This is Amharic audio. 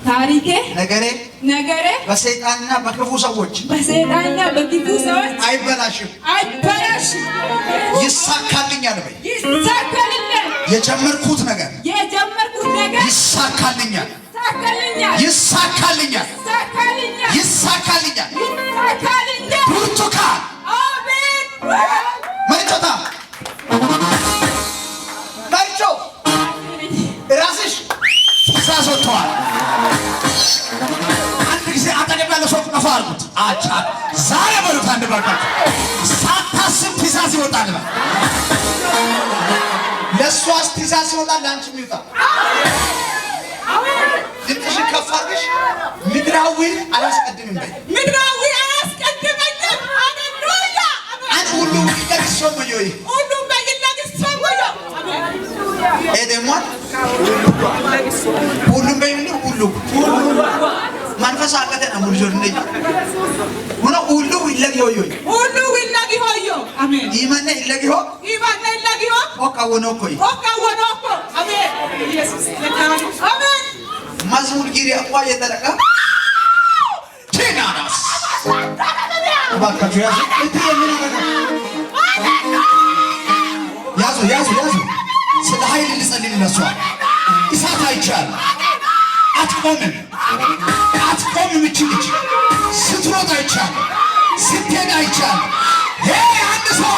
ታሪኬ ነገሬ በሰይጣንና በክፉ ሰዎች አይበላሽም ይሳካልኛል በይ የጀመርኩት ነገር ይሳካልኛል ብርቱካን አሜን መርጮታ ራስሽ ተሳስቷል አንድ ጊዜ አጠገብ ያለ ሰው ነፋ አድርጉት አቻ ዛሬ በሉት አንድ በርካታ ሳታስብ ትእዛዝ ይወጣል ለሷስ ትእዛዝ ይወጣል ለአንቺም ይወጣል ድምፅሽ ከፍ አድርገሽ ምድራዊ አላስቀድምም በይ ምድራዊ አላስቀድመኝም ሃሌሉያ አንተ ሁሉ ይደርሰው ሁሉ በይለግሰው ኤደሞን ሁሉም በይሉ ሁሉ መንፈስ አቀተና ሙልጆር ነኝ ሁሉ ሁሉ ይለጊሆዮ አሜን ይመነ ይለጊሆ ኦካወኖኮ አሜን ኢየሱስ አሜን ማዝሙር ጊሪ አቋ የተረቀ ቴናናስ ባካቹ ያዙ ስለ ኃይል ልጸልይ ለሷል ኢሳት አይቻል አትቆምም እቺ ልጅ ስትሮጥ አይቻል ስትሄድ አይቻል አንድ ሰው